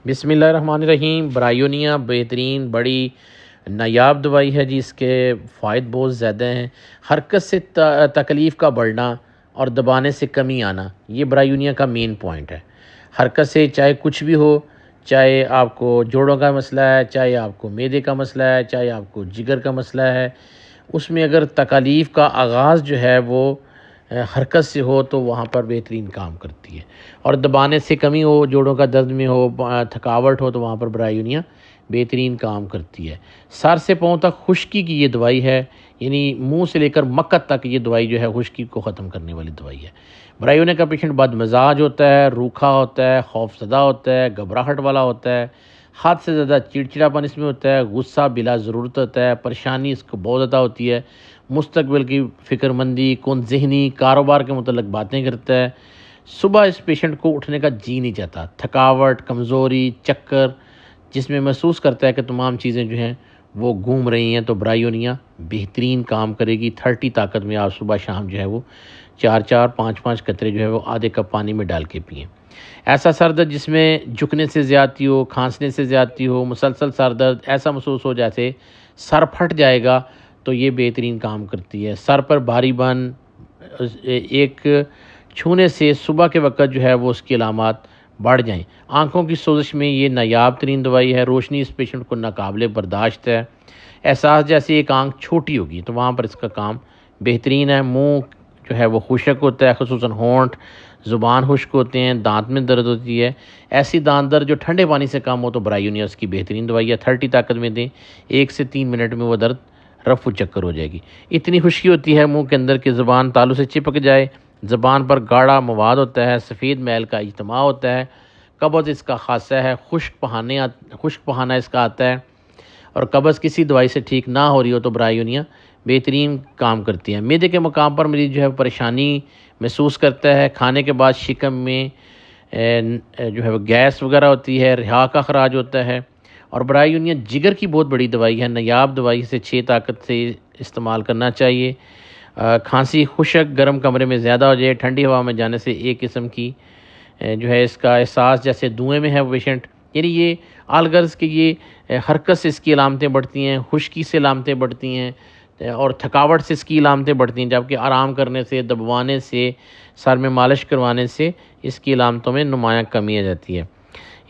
بسم اللہ الرحمن الرحیم۔ برایونیا بہترین بڑی نایاب دوائی ہے جی، اس کے فوائد بہت زیادہ ہیں۔ حرکت سے تکلیف کا بڑھنا اور دبانے سے کمی آنا، یہ برایونیا کا مین پوائنٹ ہے۔ حرکت سے چاہے کچھ بھی ہو، چاہے آپ کو جوڑوں کا مسئلہ ہے، چاہے آپ کو معدے کا مسئلہ ہے، چاہے آپ کو جگر کا مسئلہ ہے، اس میں اگر تکالیف کا آغاز جو ہے وہ حرکت سے ہو تو وہاں پر بہترین کام کرتی ہے۔ اور دبانے سے کمی ہو، جوڑوں کا درد میں ہو، تھکاوٹ ہو، تو وہاں پر برایونیا بہترین کام کرتی ہے۔ سر سے پاؤں تک خشکی کی یہ دوائی ہے، یعنی منہ سے لے کر مکت تک یہ دوائی جو ہے خشکی کو ختم کرنے والی دوائی ہے۔ برایونیا کا پیشنٹ بد مزاج ہوتا ہے، روکھا ہوتا ہے، خوف زدہ ہوتا ہے، گھبراہٹ والا ہوتا ہے، حد سے زیادہ چڑچڑاپن اس میں ہوتا ہے، غصہ بلا ضرورت ہوتا ہے، پریشانی اس کو بہت زیادہ ہوتی ہے، مستقبل کی فکر مندی، کون ذہنی کاروبار کے متعلق باتیں کرتا ہے۔ صبح اس پیشنٹ کو اٹھنے کا جی نہیں چاہتا، تھکاوٹ، کمزوری، چکر، جس میں محسوس کرتا ہے کہ تمام چیزیں جو ہیں وہ گھوم رہی ہیں، تو برایونیا بہترین کام کرے گی۔ 30 طاقت میں آپ صبح شام جو ہے وہ 4 5 قطرے جو ہے وہ آدھے کپ پانی میں ڈال کے پئیں۔ ایسا سر درد جس میں جھکنے سے زیادتی ہو، کھانسنے سے زیادتی ہو، مسلسل سر درد ایسا محسوس ہو جیسے سر پھٹ جائے گا، تو یہ بہترین کام کرتی ہے۔ سر پر بھاری بن ایک چھونے سے صبح کے وقت جو ہے وہ اس کی علامات بڑھ جائیں۔ آنکھوں کی سوزش میں یہ نایاب ترین دوائی ہے۔ روشنی اس پیشنٹ کو ناقابل برداشت ہے، احساس جیسے ایک آنکھ چھوٹی ہوگی، تو وہاں پر اس کا کام بہترین ہے۔ منہ جو ہے وہ خشک ہوتا ہے، خصوصاً ہونٹ، زبان خشک ہوتے ہیں، دانت میں درد ہوتی ہے۔ ایسی دانت درد جو ٹھنڈے پانی سے کم ہو تو برایونیا اس کی بہترین دوائی ہے۔ 30 طاقت میں دیں، 1 سے 3 منٹ میں وہ درد رفع چکر ہو جائے گی۔ اتنی خشکی ہوتی ہے منہ کے اندر کہ زبان تالو سے چپک جائے، زبان پر گاڑھا مواد ہوتا ہے، سفید میل کا اجتماع ہوتا ہے، قبض اس کا خاصہ ہے، خشک پہانہ اس کا آتا ہے، اور قبض کسی دوائی سے ٹھیک نہ ہو رہی ہو تو برایونیا بہترین کام کرتی ہے۔ معدے کے مقام پر مریض جو ہے پریشانی محسوس کرتا ہے، کھانے کے بعد شکم میں جو ہے وہ گیس وغیرہ ہوتی ہے، رہا کا خراج ہوتا ہے۔ اور برایونیا جگر کی بہت بڑی دوائی ہے، نایاب دوائی سے 6 طاقت سے استعمال کرنا چاہیے۔ کھانسی خشک گرم کمرے میں زیادہ ہو جائے، ٹھنڈی ہوا میں جانے سے ایک قسم کی جو ہے اس کا احساس جیسے دھوئیں میں ہے وہ پیشنٹ، یعنی یہ الغرض کہ یہ حرکت سے اس کی علامتیں بڑھتی ہیں، خشکی سے علامتیں بڑھتی ہیں، اور تھکاوٹ سے اس کی علامتیں بڑھتی ہیں، جبکہ آرام کرنے سے، دبوانے سے، سر میں مالش کروانے سے اس کی علامتوں میں نمایاں کمی آ جاتی ہے۔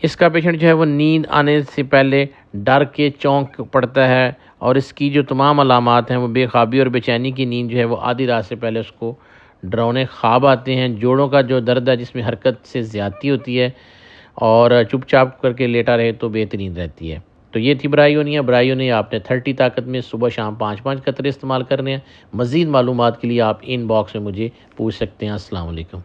اس کا پیشنٹ جو ہے وہ نیند آنے سے پہلے ڈر کے چونک پڑتا ہے، اور اس کی جو تمام علامات ہیں وہ بے خوابی اور بے چینی کی نیند جو ہے وہ آدھی رات سے پہلے اس کو ڈراؤنے خواب آتے ہیں۔ جوڑوں کا جو درد ہے جس میں حرکت سے زیادتی ہوتی ہے اور چپ چاپ کر کے لیٹا رہے تو بہترین رہتی ہے۔ تو یہ تھی برایونیا آپ نے 30 طاقت میں صبح شام 5 قطرے استعمال کرنے ہیں۔ مزید معلومات کے لیے آپ ان باکس میں مجھے پوچھ سکتے ہیں۔ السلام علیکم۔